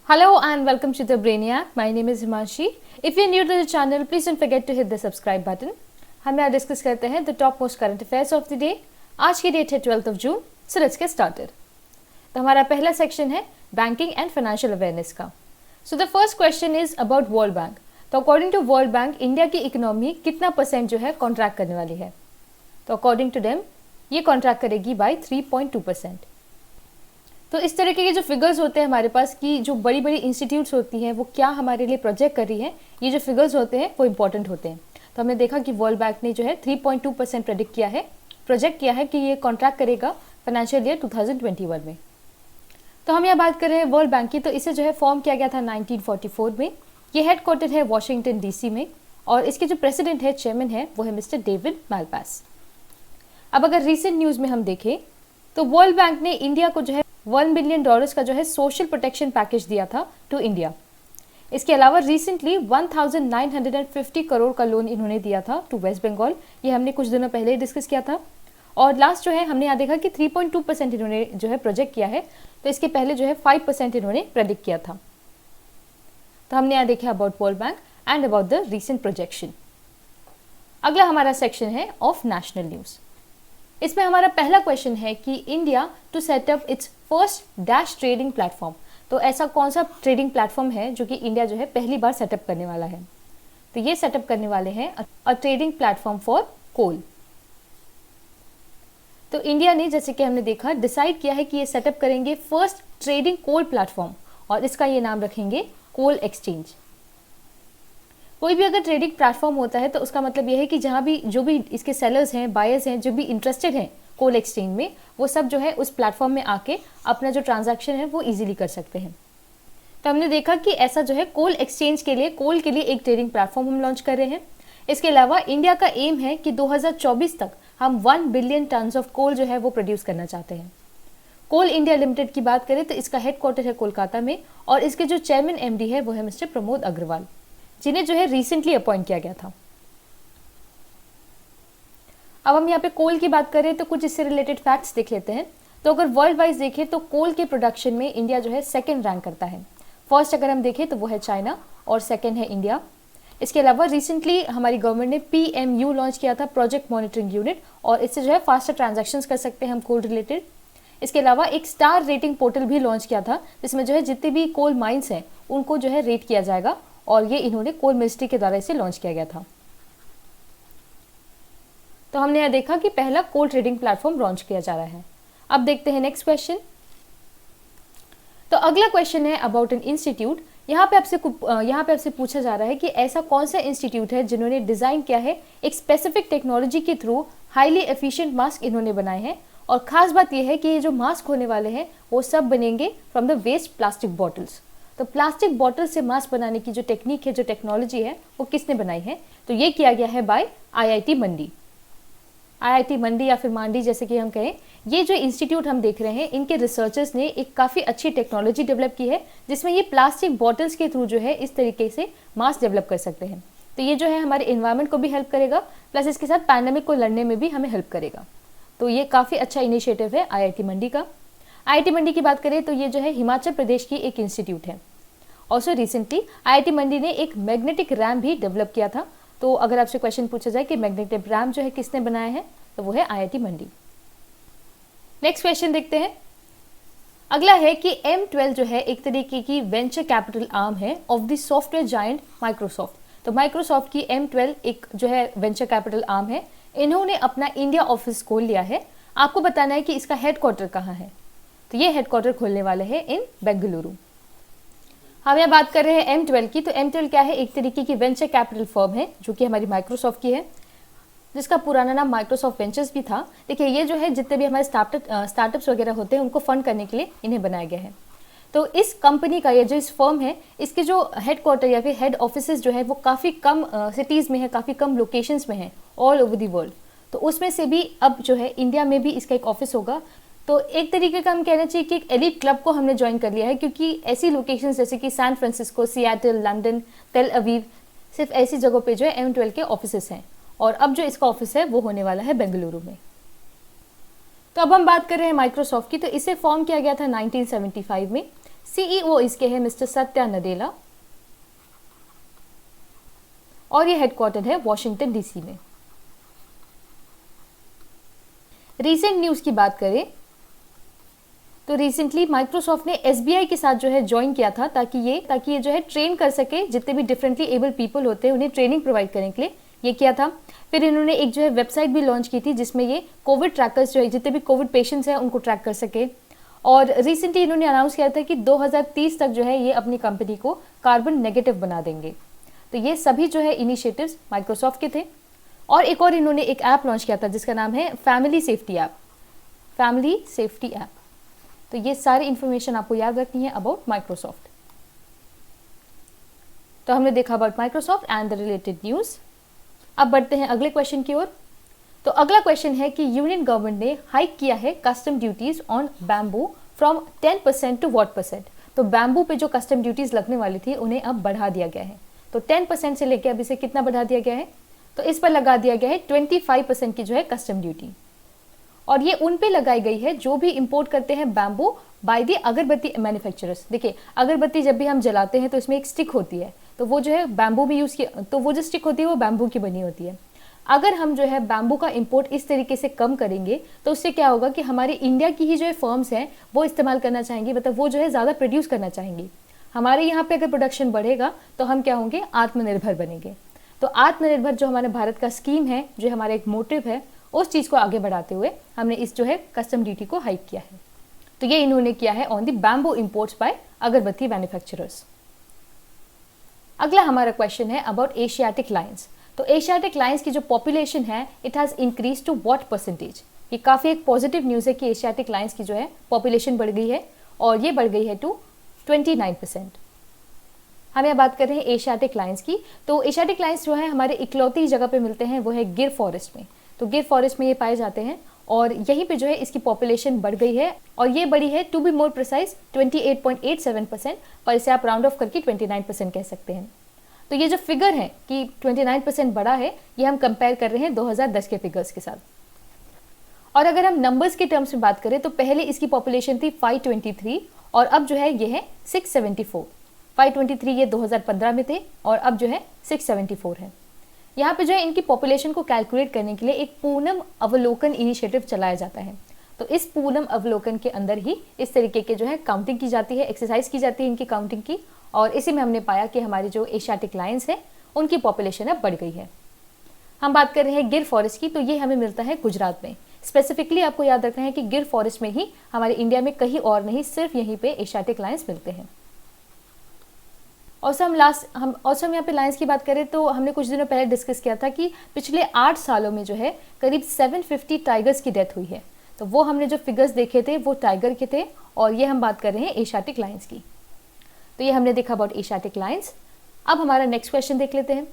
Hello and welcome to the Brainiac. My name is Himanshi. If you're new to the channel, please don't forget to hit the subscribe button. हम यहाँ discuss करते हैं the top most current affairs of the day. आज की date है 12 जून. So let's get started. तो हमारा पहला सेक्शन है बैंकिंग एंड फाइनेंशियल अवेयरनेस का. So the first question is about world bank. तो according to world bank India की इकोनॉमी कितना परसेंट जो है कॉन्ट्रैक्ट करने वाली है. तो अकॉर्डिंग टू देम ये कॉन्ट्रैक्ट करेगी बाय 3.2%. तो इस तरह के जो फिगर्स होते हैं हमारे पास कि जो बड़ी बड़ी इंस्टीट्यूट्स होती हैं वो क्या हमारे लिए प्रोजेक्ट कर रही हैं, ये जो फिगर्स होते हैं वो इंपॉर्टेंट होते हैं. तो हमने देखा कि वर्ल्ड बैंक ने जो है 3.2% प्रेडिक्ट किया है, प्रोजेक्ट किया है कि ये कॉन्ट्रैक्ट करेगा फाइनेंशियल ईयर 2021 में. तो हम यहाँ बात कर रहे हैं वर्ल्ड बैंक की. तो इसे जो है फॉर्म किया गया था 1944 में. ये हेडक्वार्टर है वॉशिंगटन DC में और इसके जो प्रेसिडेंट है, चेयरमैन है, वो है मिस्टर डेविड मालपास. अब अगर रिसेंट न्यूज़ में हम देखें तो वर्ल्ड बैंक ने इंडिया को जो है $1 बिलियन का जो है सोशल प्रोटेक्शन पैकेज दिया था टू इंडिया. इसके अलावा रिसेंटली 1950 करोड़ का लोन इन्होंने दिया था टू वेस्ट बंगाल. ये हमने कुछ दिनों पहले ही डिस्कस किया था. और लास्ट जो है हमने यहाँ देखा कि 3.2% इन्होंने जो है प्रोजेक्ट किया है. तो इसके पहले जो है 5% इन्होंने प्रेडिक्ट किया था. तो हमने यहाँ देखा about world bank and about the recent projection. अगला हमारा सेक्शन है ऑफ नेशनल न्यूज़. इसमें हमारा पहला क्वेश्चन है कि India to set up its first dash trading platform. तो ऐसा कौन सा ट्रेडिंग प्लेटफॉर्म है जो कि इंडिया जो है पहली बार सेटअप करने वाला है. तो ये सेटअप करने वाले हैं a trading platform for coal. तो इंडिया ने जैसे कि हमने देखा डिसाइड किया है कि ये सेटअप करेंगे फर्स्ट ट्रेडिंग कोल प्लेटफॉर्म और इसका ये नाम रखेंगे कोल एक्सचेंज. कोई भी अगर ट्रेडिंग प्लेटफॉर्म होता है तो उसका मतलब ये है कि जहाँ भी जो भी इसके सेलर्स हैं, बायर्स हैं, जो भी इंटरेस्टेड हैं कोल एक्सचेंज में, वो सब जो है उस प्लेटफॉर्म में आके अपना जो ट्रांजैक्शन है वो इजीली कर सकते हैं. तो हमने देखा कि ऐसा जो है कोल एक्सचेंज के लिए, कोल के लिए एक ट्रेडिंग प्लेटफॉर्म हम लॉन्च कर रहे हैं. इसके अलावा इंडिया का एम है कि 2024 तक हम 1 बिलियन टन्स ऑफ कोल जो है वो प्रोड्यूस करना चाहते हैं. कोल इंडिया लिमिटेड की बात करें तो इसका हेडक्वार्टर है कोलकाता में और इसके जो चेयरमैन MD है वो है मिस्टर प्रमोद अग्रवाल, जिन्हें जो है रिसेंटली अपॉइंट किया गया था. अब हम यहाँ पे कोल की बात करें तो कुछ इससे रिलेटेड फैक्ट्स देख लेते हैं. तो अगर वर्ल्ड वाइज देखें तो कोल के प्रोडक्शन में इंडिया जो है सेकंड रैंक करता है. फर्स्ट अगर हम देखें तो वो है चाइना और सेकंड है इंडिया. इसके अलावा रिसेंटली हमारी गवर्नमेंट ने PMU लॉन्च किया था, प्रोजेक्ट मॉनिटरिंग यूनिट, और इससे जो है फास्टर ट्रांजेक्शन्स कर सकते हैं हम कोल रिलेटेड. इसके अलावा एक स्टार रेटिंग पोर्टल भी लॉन्च किया था जिसमें जो है जितने भी कोल माइंस हैं उनको जो है रेट किया जाएगा और ये इन्होंने कोल मिनिस्ट्री के द्वारा इसे लॉन्च किया गया था. तो हमने यहाँ देखा कि पहला कोल ट्रेडिंग प्लेटफॉर्म लॉन्च किया जा रहा है. अब देखते हैं नेक्स्ट क्वेश्चन. तो अगला क्वेश्चन है अबाउट एन इंस्टीट्यूट. यहाँ पे आपसे पूछा जा रहा है कि ऐसा कौन सा इंस्टीट्यूट है जिन्होंने डिजाइन किया है एक स्पेसिफिक टेक्नोलॉजी के थ्रू हाईली एफिशिएंट मास्क इन्होंने बनाए हैं. और खास बात यह है कि ये जो मास्क होने वाले हैं वो सब बनेंगे from the waste plastic bottles. तो प्लास्टिक बॉटल से मास्क बनाने की जो टेक्निक है, जो टेक्नोलॉजी है, वो किसने बनाई है? तो ये किया गया है बाय IIT मंडी. IIT मंडी या फिर मांडी जैसे कि हम कहें, ये जो इंस्टीट्यूट हम देख रहे हैं इनके रिसर्चर्स ने एक काफ़ी अच्छी टेक्नोलॉजी डेवलप की है जिसमें ये प्लास्टिक बॉटल्स के थ्रू जो है इस तरीके से मास्क डेवलप कर सकते हैं. तो ये जो है हमारे इन्वायरमेंट को भी हेल्प करेगा, प्लस इसके साथ पैंडेमिक को लड़ने में भी हमें हेल्प करेगा. तो ये काफ़ी अच्छा इनिशिएटिव है IIT मंडी का. IIT मंडी की बात करें तो ये जो है हिमाचल प्रदेश की एक इंस्टीट्यूट है. ऑल्सो रिसेंटली IIT मंडी ने एक मैग्नेटिक रैम भी डेवलप किया था. तो अगर आपसे क्वेश्चन पूछा जाए कि मैग्नेटिक रैम जो है किसने बनाया है तो वो है IIT मंडी. नेक्स्ट क्वेश्चन देखते हैं. अगला है कि M12 जो है एक तरीके की वेंचर कैपिटल आर्म है of the software giant Microsoft. तो माइक्रोसॉफ्ट की M12 एक जो है वेंचर कैपिटल आर्म है. इन्होंने अपना इंडिया ऑफिस खोल लिया है. आपको बताना है कि इसका हेडक्वार्टर कहाँ है. तो ये हेडक्वार्टर खोलने वाले हैं इन बेंगलुरु. हम यहाँ बात कर रहे हैं M12 की. तो M12 क्या है? एक तरीके की वेंचर कैपिटल फर्म है जो कि हमारी माइक्रोसॉफ्ट की है, जिसका पुराना नाम माइक्रोसॉफ्ट वेंचर्स भी था. देखिए ये जो है जितने भी हमारे स्टार्टअप्स वगैरह होते हैं उनको फंड करने के लिए इन्हें बनाया गया है. तो इस कंपनी का, ये जो इस फर्म है, इसके जो हेडक्वार्टर या फिर हेड ऑफिसेज जो है वो काफ़ी कम सिटीज़ में है, काफ़ी कम लोकेशंस में है ऑल ओवर दी वर्ल्ड. तो उसमें से भी अब जो है इंडिया में भी इसका एक ऑफिस होगा. तो एक तरीके का हम कहना चाहिए कि एक एलिट क्लब को हमने ज्वाइन कर लिया है, क्योंकि ऐसी लोकेशंस जैसे कि San Francisco, Seattle, London, Tel Aviv, सिर्फ ऐसी जगहों पे जो है M12 के ऑफिसेस हैं. और अब जो इसका ऑफिस है वो होने वाला है बेंगलुरु में. तो अब हम बात कर रहे हैं माइक्रोसॉफ्ट की. तो इसे फॉर्म किया गया था 1975 में. CEO इसके है मिस्टर सत्या नडेला और ये हेडक्वार्टर है वॉशिंगटन डीसी में। रीसेंट न्यूज़ की बात करें तो रिसेंटली माइक्रोसॉफ्ट ने SBI के साथ जो है ज्वाइन किया था ताकि ये जो है ट्रेन कर सके, जितने भी डिफरेंटली एबल पीपल होते हैं उन्हें ट्रेनिंग प्रोवाइड करने के लिए ये किया था। फिर इन्होंने एक जो है वेबसाइट भी लॉन्च की थी जिसमें ये कोविड ट्रैकर्स जो है, जितने भी कोविड पेशेंट्स हैं उनको ट्रैक कर सके। और रिसेंटली इन्होंने अनाउंस किया था कि 2030 तक जो है ये अपनी कंपनी को कार्बन नेगेटिव बना देंगे। तो ये सभी जो है इनिशिएटिव्स माइक्रोसॉफ्ट के थे। और एक और इन्होंने एक ऐप लॉन्च किया था जिसका नाम है फैमिली सेफ्टी ऐप। तो ये सारी इंफॉर्मेशन आपको याद रखनी है अबाउट माइक्रोसॉफ्ट। तो हमने देखा about Microsoft and the related news. अब बढ़ते हैं अगले क्वेश्चन की ओर। तो अगला क्वेश्चन है कि यूनियन गवर्नमेंट ने हाइक किया है custom duties on bamboo from 10% to what percent. तो बैम्बू पे जो कस्टम ड्यूटीज लगने वाली थी उन्हें अब बढ़ा दिया गया है। तो 10% से लेकर अब इसे कितना बढ़ा दिया गया है, तो इस पर लगा दिया गया है 25% की जो है कस्टम ड्यूटी। और ये उन पे लगाई गई है जो भी इंपोर्ट करते हैं बैम्बू बाय दी अगरबत्ती मैन्युफैक्चरर्स। देखिए, अगरबत्ती जब भी हम जलाते हैं तो इसमें एक स्टिक होती है, तो वो जो है बैम्बू भी यूज़ किया, तो वो जो स्टिक होती है वो बैम्बू की बनी होती है। अगर हम जो है बैम्बू का इंपोर्ट इस तरीके से कम करेंगे तो उससे क्या होगा कि हमारे इंडिया की ही जो है फर्म्स हैं वो इस्तेमाल करना चाहेंगी, मतलब वो जो है ज़्यादा प्रोड्यूस करना चाहेंगी। हमारे यहाँ पे अगर प्रोडक्शन बढ़ेगा तो हम क्या होंगे, आत्मनिर्भर बनेंगे। तो आत्मनिर्भर जो हमारे भारत का स्कीम है, जो हमारा एक मोटिव है, उस चीज़ को आगे बढ़ाते हुए हमने इस जो है कस्टम ड्यूटी को हाइक किया है। तो ये इन्होंने किया है on the bamboo imports by agarbatti manufacturers. अगला हमारा क्वेश्चन है अबाउट एशियाटिक लायंस। तो एशियाटिक लायंस की जो पॉपुलेशन है it has increase to what percentage. ये काफ़ी एक पॉजिटिव न्यूज़ है कि एशियाटिक लायंस की जो है पॉपुलेशन बढ़ गई है और ये बढ़ गई है टू 29%। हम यहाँ बात कर रहे हैं एशियाटिक लायंस की। तो एशियाटिक लायंस जो है हमारे इकलौती जगह पे मिलते हैं, वो है गिर फॉरेस्ट में। तो गिर फॉरेस्ट में ये पाए जाते हैं और यहीं पे जो है इसकी पॉपुलेशन बढ़ गई है और ये बढ़ी है टू बी मोर प्रिसाइज 28.87%, पर इसे आप राउंड ऑफ करके 29% कह सकते हैं। तो ये जो फिगर है कि 29% बढ़ा है, ये हम कंपेयर कर रहे हैं 2010 के फिगर्स के साथ। और अगर हम नंबर्स के टर्म्स में बात करें तो पहले इसकी पॉपुलेशन थी 523 और अब जो है ये है 674। 523 ये 2015 में थे और अब जो है 674 है। यहाँ पे जो है इनकी पॉपुलेशन को कैलकुलेट करने के लिए एक पूनम अवलोकन इनिशिएटिव चलाया जाता है। तो इस पूनम अवलोकन के अंदर ही इस तरीके के जो है काउंटिंग की जाती है, एक्सरसाइज की जाती है इनकी काउंटिंग की, और इसी में हमने पाया कि हमारी जो एशियाटिक लायंस है उनकी पॉपुलेशन अब बढ़ गई है। हम बात कर रहे हैं गिर फॉरेस्ट की, तो ये हमें मिलता है गुजरात में। स्पेसिफिकली आपको याद रखना है कि गिर फॉरेस्ट में ही, हमारे इंडिया में कहीं और नहीं, सिर्फ यहीं पे एशियाटिक लायंस मिलते हैं। और हम यहाँ पे लायंस की बात करें तो हमने कुछ दिनों पहले डिस्कस किया था कि पिछले 8 सालों में जो है करीब 750 टाइगर्स की डेथ हुई है। तो वो हमने जो फिगर्स देखे थे वो टाइगर के थे और ये हम बात कर रहे हैं एशियाटिक लायंस की। तो ये हमने देखा अबाउट एशियाटिक लायंस। अब हमारा नेक्स्ट क्वेश्चन देख लेते हैं।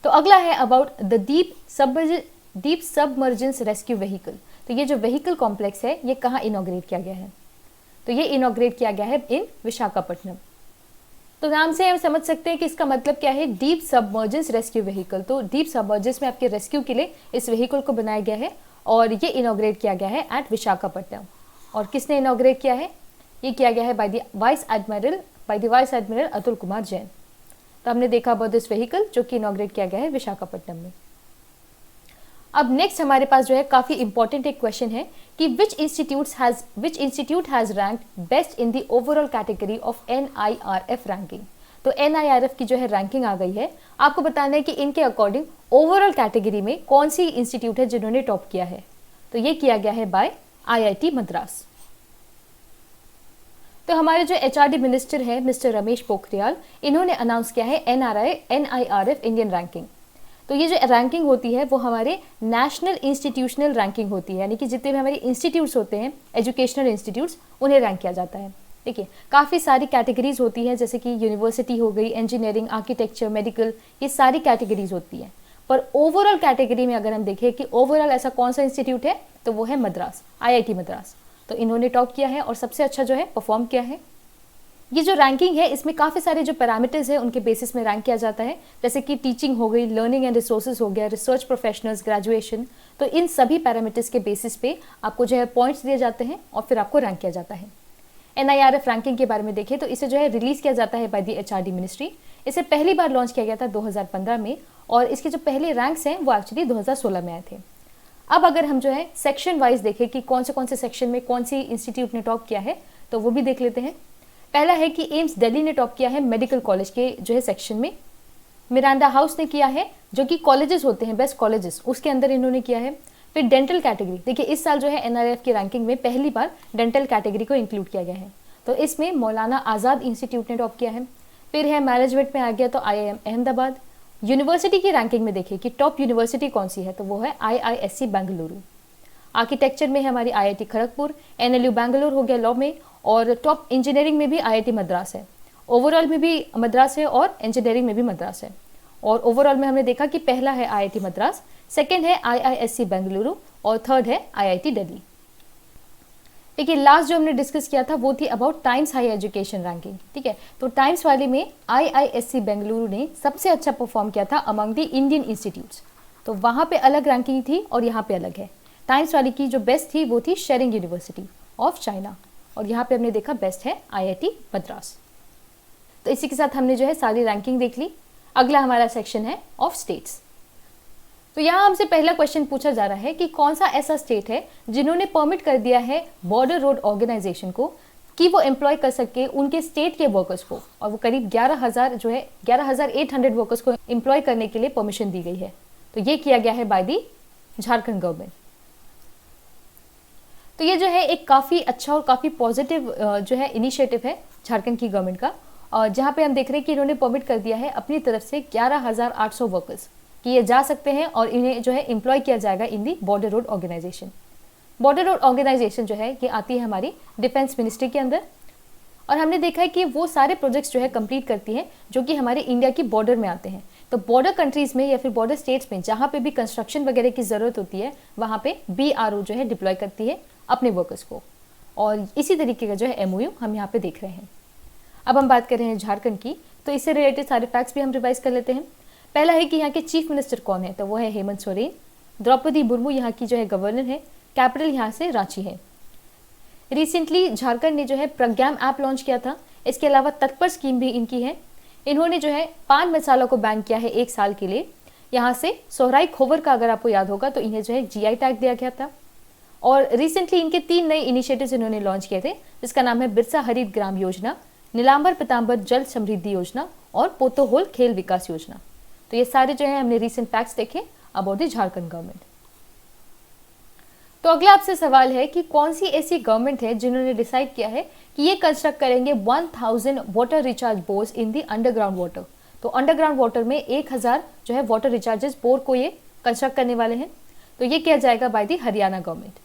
तो अगला है about the deep submergence rescue vehicle. तो ये जो व्हीकल कॉम्प्लेक्स है ये कहाँ इनॉग्रेट किया गया है, तो ये इनॉग्रेट किया गया है इन विशाखापट्टनम। तो नाम से हम समझ सकते हैं कि इसका मतलब क्या है, डीप सबमर्जेंस रेस्क्यू व्हीकल। तो डीप सबमर्जेंस में आपके रेस्क्यू के लिए इस व्हीकल को बनाया गया है और ये इनॉग्रेट किया गया है एट विशाखापट्टनम। और किसने इनॉग्रेट किया है, ये किया गया है by the vice admiral Atul Kumar Jain. तो हमने देखा अबाउट दिस व्हीकल जो कि इनॉग्रेट किया गया है विशाखापट्टनम में। अब नेक्स्ट हमारे पास जो है काफ़ी इंपॉर्टेंट एक क्वेश्चन है कि which institute has ranked best in the overall category of NIRF ranking. तो NIRF की जो है रैंकिंग आ गई है। आपको बताना है कि इनके अकॉर्डिंग ओवरऑल कैटेगरी में कौन सी इंस्टीट्यूट है जिन्होंने टॉप किया है। तो ये किया गया है बाय IIT मद्रास। तो हमारे जो HRD मिनिस्टर है मिस्टर रमेश पोखरियाल, इन्होंने अनाउंस किया है NIRF इंडियन रैंकिंग। तो ये जो रैंकिंग होती है वो हमारे नेशनल इंस्टीट्यूशनल रैंकिंग होती है, यानी कि जितने भी हमारे इंस्टीट्यूट्स होते हैं, एजुकेशनल इंस्टीट्यूट्स, उन्हें रैंक किया जाता है। देखिए, काफ़ी सारी कैटेगरीज होती हैं, जैसे कि यूनिवर्सिटी हो गई, इंजीनियरिंग, आर्किटेक्चर, मेडिकल, ये सारी कैटेगरीज होती हैं। पर ओवरऑल कैटेगरी में अगर हम देखें कि ओवरऑल ऐसा कौन सा इंस्टीट्यूट है, तो वो है मद्रास, IIT मद्रास। तो इन्होंने टॉप किया है और सबसे अच्छा जो है परफॉर्म किया है। ये जो रैंकिंग है इसमें काफ़ी सारे जो पैरामीटर्स हैं उनके बेसिस में रैंक किया जाता है, जैसे कि टीचिंग हो गई, लर्निंग एंड रिसोर्सेज हो गया, रिसर्च प्रोफेशनल्स, ग्रेजुएशन। तो इन सभी पैरामीटर्स के बेसिस पे आपको जो है पॉइंट्स दिए जाते हैं और फिर आपको रैंक किया जाता है। NIRF रैंकिंग के बारे में देखें तो इसे जो है रिलीज किया जाता है बाय द HRD मिनिस्ट्री। इसे पहली बार लॉन्च किया गया था 2015 में और इसके जो पहले रैंक्स हैं वो एक्चुअली 2016 में आए थे। अब अगर हम जो है सेक्शन वाइज देखें कि कौन से सेक्शन में कौन सी इंस्टीट्यूट ने टॉप किया है तो वो भी देख लेते हैं। पहला है कि एम्स दिल्ली ने टॉप किया है मेडिकल कॉलेज के जो है सेक्शन में। मिरांडा हाउस ने किया है जो कि कॉलेजेस होते हैं बेस्ट कॉलेजेस उसके अंदर इन्होंने किया है। फिर डेंटल कैटेगरी, देखिए इस साल जो है NRF की रैंकिंग में पहली बार डेंटल कैटेगरी को इंक्लूड किया गया है तो इसमें मौलाना आज़ाद इंस्टीट्यूट ने टॉप किया है। फिर है मैनेजमेंट में आ गया तो IIM अहमदाबाद। यूनिवर्सिटी की रैंकिंग में देखिए कि टॉप यूनिवर्सिटी कौन सी है तो वो है IISc बेंगलुरु। आर्किटेक्चर में है हमारी IIT खड़गपुर, NLU बेंगलुरु हो गया लॉ में, और टॉप इंजीनियरिंग में भी IIT मद्रास है, ओवरऑल में भी मद्रास है और इंजीनियरिंग में भी मद्रास है। और ओवरऑल में हमने देखा कि पहला है IIT मद्रास, सेकेंड है IISc बेंगलुरु और थर्ड है IIT दिल्ली। देखिए लास्ट जो हमने डिस्कस किया था वो थी about times high education ranking, ठीक है। तो टाइम्स वाले में IISc बेंगलुरु ने सबसे अच्छा परफॉर्म किया था अमंग द इंडियन इंस्टीट्यूट्स, तो वहाँ पे अलग रैंकिंग थी और यहाँ पे अलग है। टाइम्स वाली की जो बेस्ट थी वो थी शेरिंग यूनिवर्सिटी ऑफ चाइना और यहाँ पे हमने देखा बेस्ट है IIT मद्रास। तो इसी के साथ हमने जो है सारी रैंकिंग देख ली। अगला हमारा सेक्शन है ऑफ स्टेट्स। तो यहाँ हमसे पहला क्वेश्चन पूछा जा रहा है कि कौन सा ऐसा स्टेट है जिन्होंने परमिट कर दिया है बॉर्डर रोड ऑर्गेनाइजेशन को कि वो एम्प्लॉय कर सके उनके स्टेट के वर्कर्स को, और वो करीब 11,000 जो है 11,800 वर्कर्स को एम्प्लॉय करने के लिए परमिशन दी गई है। तो ये किया गया है बाय दी झारखंड गवर्नमेंट। तो ये जो है एक काफ़ी अच्छा और काफ़ी पॉजिटिव जो है इनिशिएटिव है झारखंड की गवर्नमेंट का, और जहाँ पे हम देख रहे हैं कि इन्होंने परमिट कर दिया है अपनी तरफ से 11,800 वर्कर्स कि ये जा सकते हैं और इन्हें जो है एम्प्लॉय किया जाएगा in the border road organisation. Border road organisation जो है ये आती है हमारी डिफेंस मिनिस्ट्री के अंदर, और हमने देखा है कि वो सारे प्रोजेक्ट्स जो है कंप्लीट करती है जो कि हमारे इंडिया की बॉर्डर में आते हैं। तो बॉर्डर कंट्रीज में या फिर बॉर्डर स्टेट्स में जहाँ पे भी कंस्ट्रक्शन वगैरह की ज़रूरत होती है वहाँ पे BRO जो है डिप्लॉय करती है अपने वर्कर्स को, और इसी तरीके का जो है MOU हम यहाँ पे देख रहे हैं। अब हम बात कर रहे हैं झारखंड की, तो इससे रिलेटेड सारे फैक्ट्स भी हम रिवाइज कर लेते हैं। पहला है कि यहाँ के चीफ मिनिस्टर कौन है तो वो है हेमंत सोरेन। द्रौपदी मुर्मू यहाँ की जो है गवर्नर है, कैपिटल यहाँ से रांची है। रिसेंटली झारखंड ने जो है प्रज्ञान ऐप लॉन्च किया था, इसके अलावा तत्पर स्कीम भी इनकी है। इन्होंने जो है पान मसाला को बैन किया है 1 साल के लिए। यहाँ से सोहराई खोवर का अगर आपको याद होगा तो इन्हें जो है GI टैग दिया गया था। और रिसेंटली इनके 3 नए इनिशिएटिव्स इन्होंने लॉन्च किए थे, जिसका नाम है बिरसा हरित ग्राम योजना, नीलांबर पीतांबर जल समृद्धि योजना और पोतोहोल खेल विकास योजना। तो ये सारे जो है हमने रीसेंट फैक्ट्स देखे अबाउट द झारखंड गवर्नमेंट। तो अगला आपसे सवाल है कि कौन सी ऐसी गवर्नमेंट है जिन्होंने डिसाइड किया है कि ये कंस्ट्रक्ट करेंगे 1000 water recharge bores in the underground water. तो अंडरग्राउंड वाटर में 1000 जो है वाटर रिचार्जेस बोर को ये कंस्ट्रक्ट करने वाले हैं। तो ये किया जाएगा बाय दी हरियाणा गवर्नमेंट।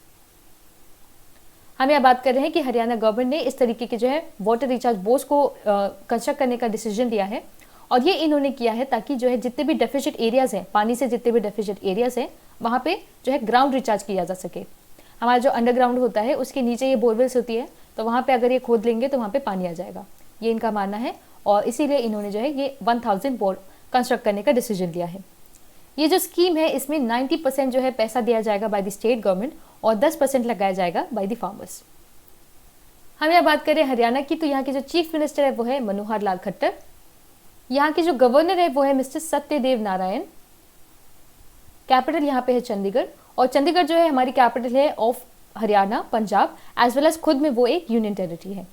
हम यहाँ बात कर रहे हैं कि हरियाणा गवर्नमेंट ने इस तरीके के जो है वाटर रिचार्ज बोर्स को कंस्ट्रक्ट करने का डिसीजन लिया है, और ये इन्होंने किया है ताकि जो है जितने भी डेफिशिट एरियाज हैं, पानी से जितने भी डेफिशिट एरियाज हैं, वहाँ पे जो है ग्राउंड रिचार्ज किया जा सके। हमारा जो अंडरग्राउंड होता है उसके नीचे ये बोरवेल्स होती है, तो वहाँ पे अगर ये खोद लेंगे तो वहाँ पे पानी आ जाएगा, ये इनका मानना है, और इसीलिए इन्होंने जो है ये 1000 बोर कंस्ट्रक्ट करने का डिसीजन लिया है। ये जो स्कीम है इसमें 90% जो है पैसा दिया जाएगा बाय द स्टेट गवर्नमेंट और 10% लगाया जाएगा बाय द फार्मर्स। हम यहाँ बात करें हरियाणा की, तो यहाँ के जो चीफ मिनिस्टर है वो है मनोहर लाल खट्टर। यहाँ के जो गवर्नर है वो है मिस्टर सत्यदेव नारायण। कैपिटल यहाँ पे है चंडीगढ़, और चंडीगढ़ जो है हमारी कैपिटल है of Haryana, Punjab, as well as खुद में वो एक यूनियन टेरिटरी है।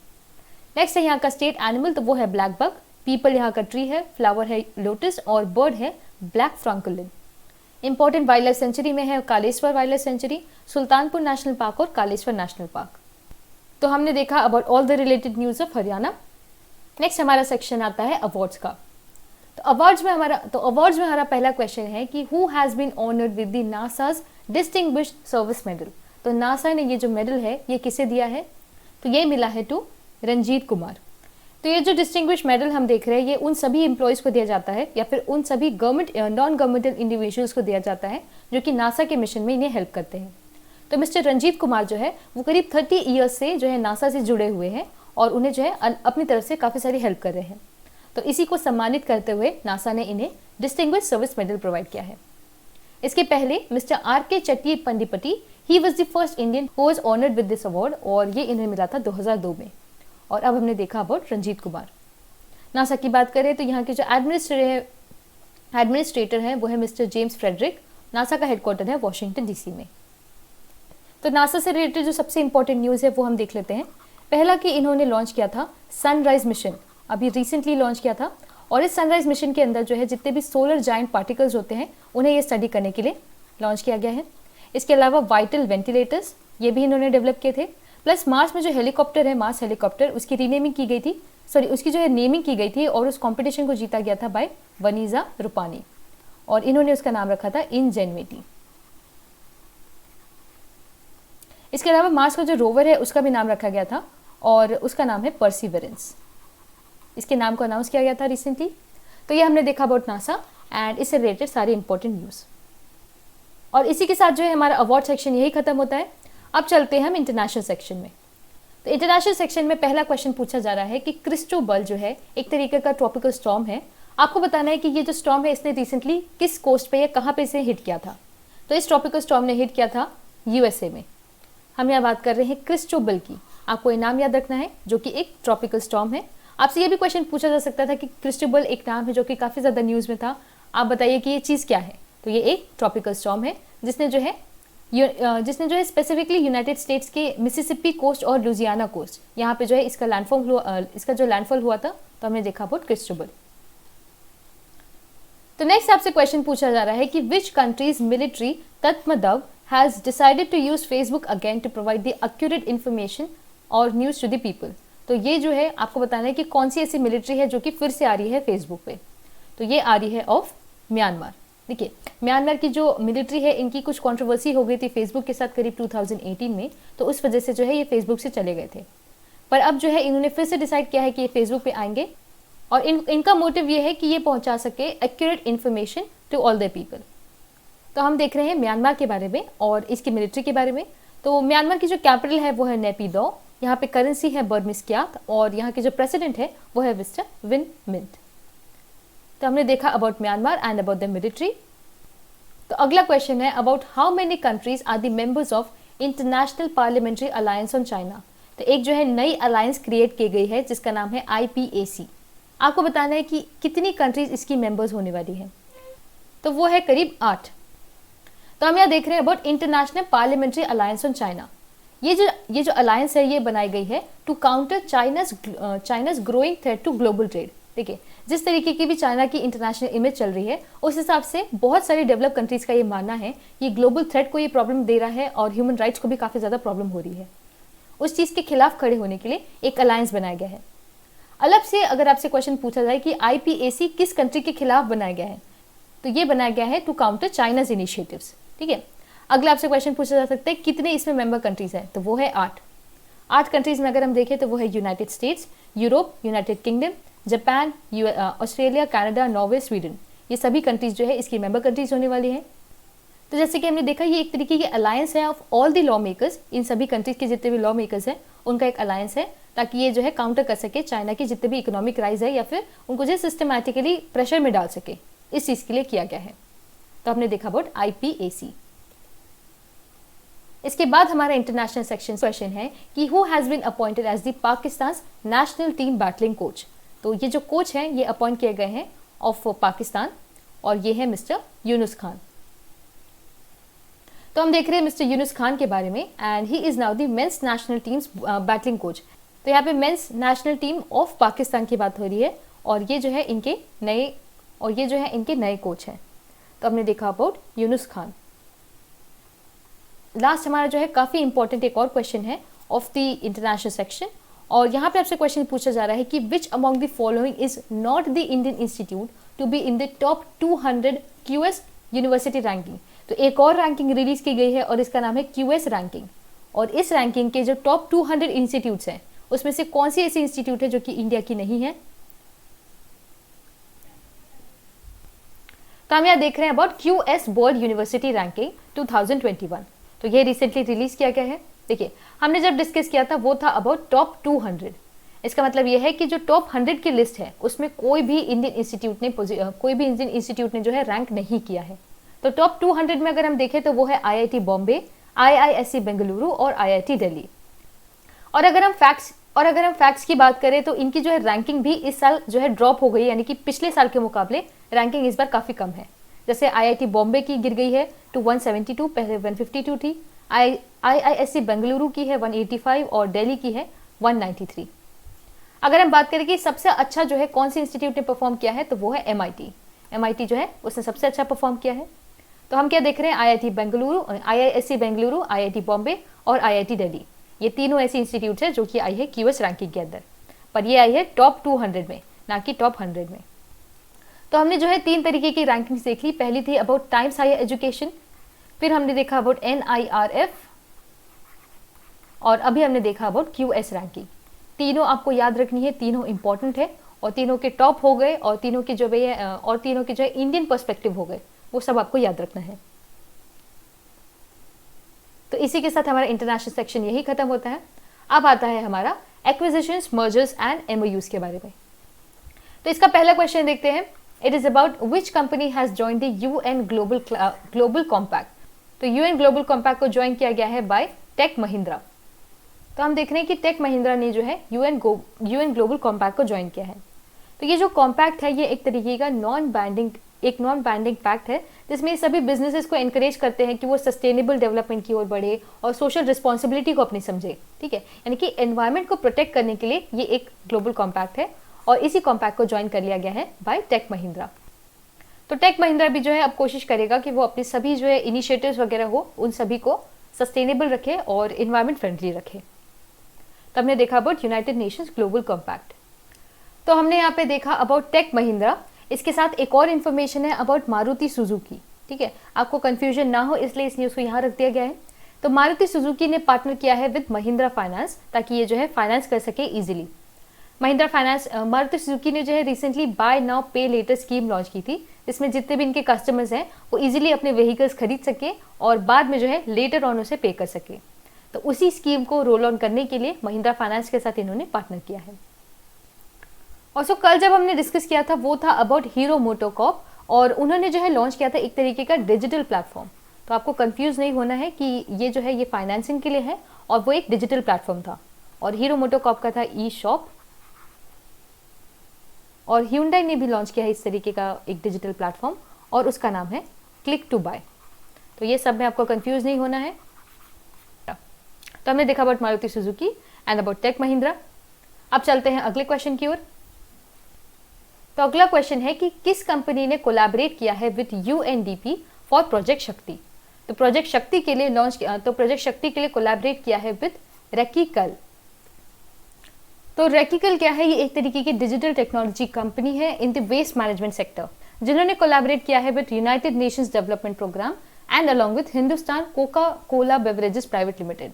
नेक्स्ट है यहाँ का स्टेट एनिमल, तो वो है ब्लैक बक। पीपल यहाँ का ट्री है, फ्लावर है लोटस, और बर्ड है black francolin. Important wildlife sanctuary में है Kaleshwar wildlife sanctuary, Sultanpur national park और कालेश्वर नेशनल पार्क। तो हमने देखा about all the related news of Haryana. Next हमारा सेक्शन आता है अवार्ड्स का। तो अवार्ड्स में हमारा पहला क्वेश्चन है कि who has been honoured with the NASA's distinguished service medal. तो नासा ने ये जो मेडल है ये किसे दिया है, तो ये मिला है टू रंजीत कुमार। तो ये जो डिस्टिंग्विश मेडल हम देख रहे हैं ये उन सभी एम्प्लॉयज़ को दिया जाता है या फिर उन सभी नॉन गवर्नमेंटल इंडिविजुअल्स को दिया जाता है जो कि नासा के मिशन में इन्हें हेल्प करते हैं। तो मिस्टर रंजीत कुमार जो है वो करीब 30 ईयर्स से जो है नासा से जुड़े हुए हैं और उन्हें जो है अपनी तरफ से काफ़ी सारी हेल्प कर रहे हैं। तो इसी को सम्मानित करते हुए नासा ने इन्हें डिस्टिंग्विश सर्विस मेडल प्रोवाइड किया है। इसके पहले mister RK Chatti Pandipati, he was the first Indian who was honoured with this award, और ये इन्हें मिला था 2002 में। और अब हमने देखा अबाउट रंजीत कुमार। नासा की बात करें तो यहाँ के जो एडमिनिस्ट्रेटर हैं वो है मिस्टर जेम्स फ्रेडरिक। नासा का हेडक्वार्टर है वॉशिंगटन डीसी में। तो नासा से रिलेटेड जो सबसे इंपॉर्टेंट न्यूज़ है वो हम देख लेते हैं। पहला कि इन्होंने लॉन्च किया था सनराइज मिशन, अभी रिसेंटली लॉन्च किया था, और इस सनराइज मिशन के अंदर जो है जितने भी सोलर जाइंट पार्टिकल्स होते हैं उन्हें ये स्टडी करने के लिए लॉन्च किया गया है। इसके अलावा वाइटल वेंटिलेटर्स ये भी इन्होंने डेवलप किए थे। प्लस मार्स में जो हेलीकॉप्टर है, मार्स हेलीकॉप्टर, उसकी रीनेमिंग की गई थी, उसकी जो है नेमिंग की गई थी और उस कॉम्पिटिशन को जीता गया था बाय वनीजा रूपानी, और इन्होंने उसका नाम रखा था इनजेन्युइटी। इसके अलावा मार्स का जो रोवर है उसका भी नाम रखा गया था और उसका नाम है परसिवरेंस। इसके नाम को अनाउंस किया गया था रिसेंटली। तो ये हमने देखा अबाउट नासा एंड इससे रिलेटेड सारे इंपॉर्टेंट न्यूज़। और इसी के साथ जो है हमारा अवार्ड सेक्शन यही खत्म होता है। अब चलते हैं हम इंटरनेशनल सेक्शन में। तो इंटरनेशनल सेक्शन में पहला क्वेश्चन पूछा जा रहा है कि क्रिस्टोबल जो है एक तरीके का ट्रॉपिकल स्टॉर्म है। आपको बताना है कि ये जो स्टॉर्म है इसने रिसेंटली किस कोस्ट पे या कहाँ पे इसे हिट किया था। तो इस ट्रॉपिकल स्टॉर्म ने हिट किया था यूएसए में। हम यहाँ बात कर रहे हैं क्रिस्टोबल की। आपको ये नाम याद रखना है जो कि एक ट्रॉपिकल स्टॉर्म है। आपसे ये भी क्वेश्चन पूछा जा सकता था कि क्रिस्टोबल एक नाम है जो कि काफ़ी ज़्यादा न्यूज़ में था, आप बताइए कि ये चीज़ क्या है। तो ये एक ट्रॉपिकल स्टॉर्म है जिसने जो है स्पेसिफिकली यूनाइटेड स्टेट्स के मिसिसिपी कोस्ट और लुजियाना कोस्ट यहाँ पे जो है इसका लैंडफॉल हुआ था। तो हमने देखा अबाउट क्रिस्टोबल। तो नेक्स्ट आपसे क्वेश्चन पूछा जा रहा है कि which countries military Tatmadaw has decided to use Facebook again to provide the accurate information और न्यूज टू द पीपल। तो ये जो है आपको बताना है कि कौन सी ऐसी मिलिट्री है जो कि फिर से आ रही है फेसबुक पे। तो ये आ रही है ऑफ म्यांमार। देखिए म्यांमार की जो मिलिट्री है इनकी कुछ कंट्रोवर्सी हो गई थी फेसबुक के साथ करीब 2018 में, तो उस वजह से जो है ये फेसबुक से चले गए थे। पर अब जो है इन्होंने फिर से डिसाइड किया है कि ये फेसबुक पे आएंगे और इनका मोटिव ये है कि ये पहुंचा सके accurate information to all the people. तो हम देख रहे हैं म्यांमार के बारे में और इसकी मिलिट्री के बारे में। तो म्यांमार की जो कैपिटल है वो है नेपिदो, यहाँ पे करेंसी है बर्मिस क्यात और यहाँ के जो प्रेसिडेंट है वो है मिस्टर विन मिंट। तो हमने देखा about Myanmar and about the military. तो अगला क्वेश्चन है about how many countries are the members of International Parliamentary Alliance on China. तो एक जो है नई अलायंस क्रिएट की गई है जिसका नाम है IPAC। आपको बताना है कि कितनी कंट्रीज इसकी मेंबर्स होने वाली है। तो वो है करीब 8। तो हम यहाँ देख रहे हैं about International Parliamentary Alliance on China. ये जो अलायंस है ये बनाई गई है to counter China's growing threat to global trade. देखिए जिस तरीके की भी चाइना की इंटरनेशनल इमेज चल रही है उस हिसाब से बहुत सारी डेवलप कंट्रीज का ये मानना है ये ग्लोबल थ्रेट को ये प्रॉब्लम दे रहा है और ह्यूमन राइट्स को भी काफ़ी ज़्यादा प्रॉब्लम हो रही है। उस चीज़ के खिलाफ खड़े होने के लिए एक अलायंस बनाया गया है। अलग से अगर आपसे क्वेश्चन पूछा जाए कि IPAC किस कंट्री के खिलाफ बनाया गया है, तो ये बनाया गया है टू काउंटर चाइनाज इनिशिएटिव्स। ठीक है। अगला आपसे क्वेश्चन पूछा जा सकता है कितने इसमें मेंबर कंट्रीज हैं, तो वो है 8 कंट्रीज में अगर हम देखें तो वो है United states, Europe, United kingdom, Japan, Australia, Canada, Norway, Sweden. ये सभी कंट्रीज जो है इसकी मेंबर कंट्रीज होने वाली हैं। तो जैसे कि हमने देखा ये एक तरीके की अलायंस है of all the lawmakers. इन सभी कंट्रीज के जितने भी लॉ मेकर्स हैं उनका एक अलायंस है ताकि ये जो है काउंटर कर सके चाइना की जितने भी इकोनॉमिक राइज है या फिर उनको जो सिस्टमैटिकली प्रेशर में डाल सके, इस चीज़ के लिए किया गया है। तो हमने देखा अबाउट IPAC। इसके बाद हमारा इंटरनेशनल सेक्शन क्वेश्चन है कि who has been appointed as the Pakistan national team batting coach. तो ये जो कोच हैं ये अपॉइंट किए गए हैं ऑफ पाकिस्तान और ये है मिस्टर यूनुस खान। तो हम देख रहे हैं मिस्टर यूनुस खान के बारे में and he is now the men's national team's batting coach. तो यहाँ पे men's national team of Pakistan की बात हो रही है और ये जो है इनके नए कोच हैं। तो हमने देखा अबाउट यूनुस खान। लास्ट हमारा जो है काफ़ी इंपॉर्टेंट एक और क्वेश्चन है ऑफ द इंटरनेशनल सेक्शन और यहाँ पे आपसे क्वेश्चन पूछा जा रहा है कि which among the following is not the Indian institute to be in the top 200 QS university ranking. तो एक और रैंकिंग रिलीज की गई है और इसका नाम है QS रैंकिंग और इस रैंकिंग के जो टॉप 200 इंस्टीट्यूट्स हैं उसमें से कौन सी ऐसी इंस्टीट्यूट है जो कि इंडिया की नहीं है। तो हम यहाँ देख रहे हैं about QS board university ranking 2021। तो ये रिसेंटली रिलीज किया गया है। देखिए हमने जब डिस्कस किया था वो था अबाउट टॉप 200। इसका मतलब ये है कि जो टॉप 100 की लिस्ट है उसमें कोई भी इंडियन इंस्टीट्यूट ने जो है रैंक नहीं किया है। तो टॉप 200 में अगर हम देखें तो वो है IIT बॉम्बे, IISc बेंगलुरु और IIT दिल्ली। और अगर हम फैक्ट्स और अगर हम फैक्ट्स की बात करें तो इनकी जो है रैंकिंग भी इस साल जो है ड्रॉप हो गई, यानी कि पिछले साल के मुकाबले रैंकिंग इस बार काफ़ी कम है। जैसे आईआईटी बॉम्बे की गिर गई है टू 172, पहले 152 थी। आईआईएससी बेंगलुरु की है 185 और दिल्ली की है 193। अगर हम बात करें कि सबसे अच्छा जो है कौन सी इंस्टीट्यूट ने परफॉर्म किया है, तो वो है एमआईटी जो है उसने सबसे अच्छा परफॉर्म किया है। तो हम क्या देख रहे हैं, IIT Bengaluru, IISc Bengaluru, IIT Bombay और आईआईटी दिल्ली, ये तीनों ऐसी इंस्टीट्यूट है जो कि आई है क्यूएस रैंकिंग के अंदर, पर ये आई है टॉप 200 में, ना कि टॉप 100 में। तो हमने जो है 3 तरीके की रैंकिंग देख ली। पहली थी अबाउट टाइम्स हायर एजुकेशन, फिर हमने देखा अबाउट NIRF और अभी हमने देखा अबाउट क्यूएस रैंकिंग। तीनों आपको याद रखनी है, तीनों इंपॉर्टेंट है और तीनों के टॉप हो गए और तीनों की जो है इंडियन पर्सपेक्टिव हो गए, वो सब आपको याद रखना है। तो इसी के साथ हमारा इंटरनेशनल सेक्शन यही खत्म होता है। अब आता है हमारा एक्विजिशंस, मर्जर्स एंड एमओयूज के बारे में। तो इसका पहला क्वेश्चन देखते हैं। It is about which company has join the UN global compact. तो यूएन ग्लोबल कॉम्पैक्ट को ज्वाइन किया गया है बाय टेक महिंद्रा। तो हम देख रहे हैं कि टेक महिंद्रा ने जो है यूएन ग्लोबल कॉम्पैक्ट को ज्वाइन किया है। तो ये जो कॉम्पैक्ट है ये एक तरीके का नॉन बाइंडिंग पैक्ट है, जिसमें सभी बिजनेसेस को एनकरेज करते हैं कि वो सस्टेनेबल डेवलपमेंट की ओर बढ़े और सोशल रिस्पॉन्सिबिलिटी को अपनी समझे। ठीक है, यानी कि एनवायरमेंट को प्रोटेक्ट करने के लिए ये एक ग्लोबल कॉम्पैक्ट है और इसी कॉम्पैक्ट को ज्वाइन कर लिया गया है बाय टेक महिंद्रा। तो टेक महिंद्रा भी जो है अब कोशिश करेगा कि वो अपनी सभी जो है इनिशिएटिव्स वगैरह हो उन सभी को सस्टेनेबल रखे और इन्वायरमेंट फ्रेंडली रखे। तो हमने देखा about United Nations global compact. तो हमने यहाँ पे देखा अबाउट टेक महिंद्रा। इसके साथ एक और इन्फॉर्मेशन है अबाउट मारुति सुजुकी। ठीक है, आपको कंफ्यूजन ना हो इसलिए इस न्यूज़ को यहाँ रख दिया गया है। तो मारुति सुजुकी ने पार्टनर किया है विद महिंद्रा फाइनेंस, ताकि ये जो है फाइनेंस कर सके इजीली। मारुति सुजुकी ने जो है रिसेंटली बाय नाउ पे लेटर स्कीम लॉन्च की थी, जिसमें जितने भी इनके कस्टमर्स हैं वो इजीली अपने व्हीकल्स खरीद सके और बाद में जो है लेटर ऑन उसे पे कर सके। तो उसी स्कीम को रोल ऑन करने के लिए महिंद्रा फाइनेंस के साथ इन्होंने पार्टनर किया है। और सो कल जब हमने डिस्कस किया था वो था अबाउट हीरो मोटोकॉर्प, और उन्होंने जो है लॉन्च किया था एक तरीके का डिजिटल प्लेटफॉर्म। तो आपको कंफ्यूज नहीं होना है कि ये जो है ये फाइनेंसिंग के लिए है और वो एक डिजिटल प्लेटफॉर्म था। और हीरो मोटोकॉर्प का था ई शॉप, और Hyundai ने भी लॉन्च किया है इस तरीके का एक डिजिटल प्लेटफॉर्म और उसका नाम है क्लिक टू बाय। तो ये सब में आपको कंफ्यूज नहीं होना है। तो हमने देखा about Maruti Suzuki and about tech Mahindra. अब चलते हैं अगले क्वेश्चन की ओर। तो अगला क्वेश्चन है कि किस कंपनी ने कोलैबोरेट किया है विद UNDP फॉर प्रोजेक्ट शक्ति। तो प्रोजेक्ट शक्ति के लिए कोलैबोरेट किया है विद रेकिकल। तो रेकिकल क्या है, ये एक तरीके की डिजिटल टेक्नोलॉजी कंपनी है in the waste management sector, जिन्होंने कोलैबोरेट किया है with United Nations Development Programme and along with Hindustan Coca Cola Beverages Private Limited.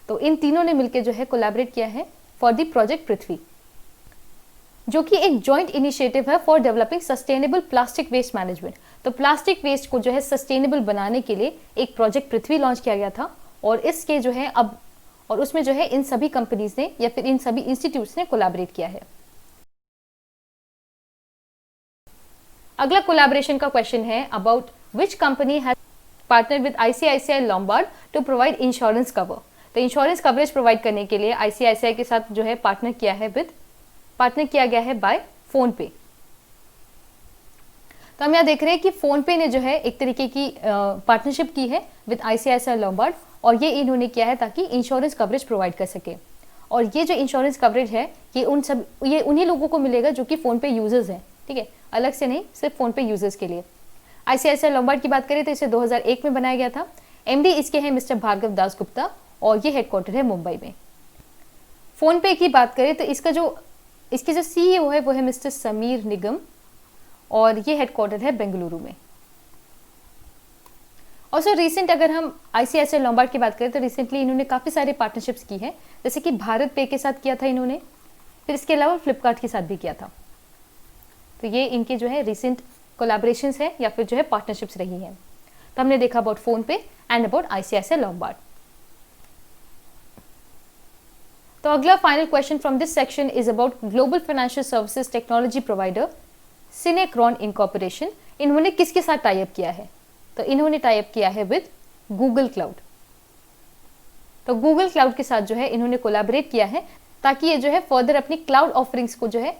तो इन तीनों ने मिलकर जो है कोलैबोरेट किया है फॉर द प्रोजेक्ट पृथ्वी, जो कि एक जॉइंट इनिशिएटिव है for developing sustainable plastic waste management. तो प्लास्टिक वेस्ट को जो है सस्टेनेबल बनाने के लिए एक प्रोजेक्ट पृथ्वी लॉन्च किया गया था, और इसके जो है अब और उसमें जो है इन सभी कंपनीज ने या फिर इन सभी इंस्टीट्यूट्स ने कोलैबोरेट किया है। अगला कोलैबोरेशन का क्वेश्चन है about which company has partner with ICICI Lombard to provide insurance cover. तो इंश्योरेंस कवरेज प्रोवाइड करने के लिए ICICI के साथ जो है पार्टनर किया गया है बाय फोन पे। तो हम यहाँ देख रहे हैं कि फोन पे ने जो है एक तरीके की पार्टनरशिप की है विद ICICI लॉम्बार्ड, और ये इन्होंने किया है ताकि इंश्योरेंस कवरेज प्रोवाइड कर सके। और ये जो इंश्योरेंस कवरेज है ये उन्हीं लोगों को मिलेगा जो कि फ़ोन पे यूजर्स हैं। ठीक है, अलग से नहीं, सिर्फ फ़ोन पे यूजर्स के लिए। ICICI लॉम्बार्ड की बात करें तो इसे 2001 में बनाया गया था। MD इसके हैं मिस्टर भार्गव दास गुप्ता, और ये हेडक्वार्टर है मुंबई में। फ़ोन पे की बात करें तो इसके जो CEO है वो है मिस्टर समीर निगम, और ये हेडक्वार्टर है बेंगलुरु में। और सो रिसेंट अगर हम ICICI लॉम्बार्ड की बात करें तो रिसेंटली इन्होंने काफ़ी सारे पार्टनरशिप्स की है, जैसे कि भारत पे के साथ किया था इन्होंने, फिर इसके अलावा फ्लिपकार्ट के साथ भी किया था। तो ये इनके जो है रिसेंट कोलैबोरेशंस है या फिर जो है पार्टनरशिप्स रही हैं। तो हमने देखा अबाउट फोन पे एंड अबाउट ICICI लॉम्बार्ड। तो अगला final question from this section is about global financial services technology provider सिनेक्रॉन incorporation. इन्होंने किसके साथ टाई अप किया है? तो इन्होंने टाई अप किया है विद गूगल क्लाउड। तो गूगल क्लाउड के साथ जो है इन्होंने कोलैबोरेट किया है ताकि ये जो है फर्दर अपनी क्लाउड ऑफरिंग्स को जो है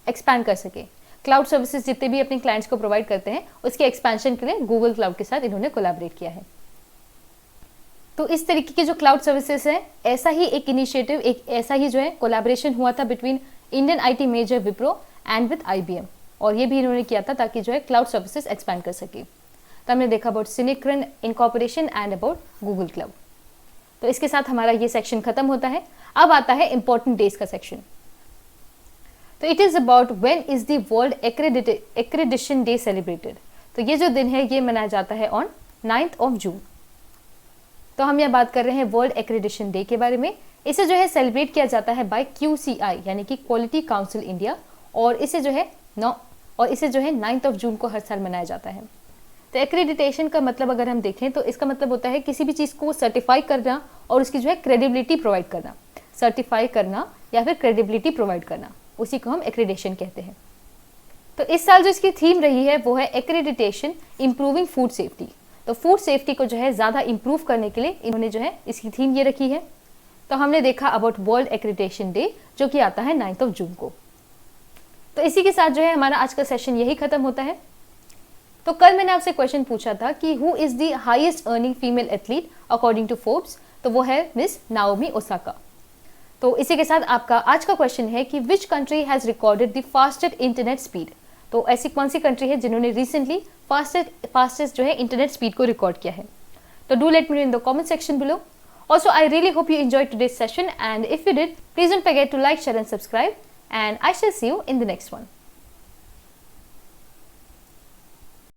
एक्सपैंड कर सके। क्लाउड सर्विसेज जितने भी अपने क्लाइंट्स को प्रोवाइड करते हैं उसके एक्सपेंशन के लिए गूगल क्लाउड के साथ इन्होंने कोलैबोरेट किया है। तो इस तरीके के जो क्लाउड सर्विसेज है, ऐसा ही एक इनिशिएटिव, एक ऐसा ही जो है कोलैबोरेशन हुआ था between Indian IT major Wipro and with IBM, और ये भी इन्होंने किया था ताकि जो है क्लाउड सर्विसेज एक्सपैंड कर सके। तो हमने देखा about Synechron incorporation and about Google cloud. तो इसके साथ हमारा ये सेक्शन खत्म होता है। अब आता है इंपॉर्टेंट डेज का सेक्शन। तो it is about when is the world accreditation day celebrated. तो ये जो दिन है ये मनाया जाता है ऑन 9th of June। तो हम यहाँ बात कर रहे हैं वर्ल्ड एक्रेडिशन डे के बारे में। इसे जो है सेलिब्रेट किया जाता है बाय QCI यानी कि क्वालिटी काउंसिल इंडिया, और इसे जो है 9th of June को हर साल मनाया जाता है। तो एक्रेडिटेशन का मतलब अगर हम देखें तो इसका मतलब होता है किसी भी चीज़ को सर्टिफाई करना और उसकी जो है क्रेडिबिलिटी प्रोवाइड करना। सर्टिफाई करना या फिर क्रेडिबिलिटी प्रोवाइड करना, उसी को हम एक्रेडिटेशन कहते हैं। तो इस साल जो इसकी थीम रही है वो है एक्रेडिटेशन इम्प्रूविंग फूड सेफ्टी। तो फूड सेफ्टी को जो है ज़्यादा इम्प्रूव करने के लिए इन्होंने जो है इसकी थीम ये रखी है। तो हमने देखा अबाउट वर्ल्ड एक्रेडिटेशन डे जो कि आता है 9th of June को। तो इसी के साथ जो है हमारा आज का सेशन यही खत्म होता है। तो कल मैंने आपसे क्वेश्चन पूछा था कि who is the highest earning female athlete according to Forbes, तो वो है मिस नाओमी ओसाका। तो इसी के साथ आपका आज का क्वेश्चन है कि which country has recorded the fastest internet speed. तो ऐसी कौन सी कंट्री है जिन्होंने रिसेंटली फास्टेस्ट जो है इंटरनेट स्पीड को रिकॉर्ड किया है। तो do let me know in the comment section below. Also, I really hope you enjoyed today's session, and if you did, please don't forget to like, share and subscribe, and I shall see you in the next one.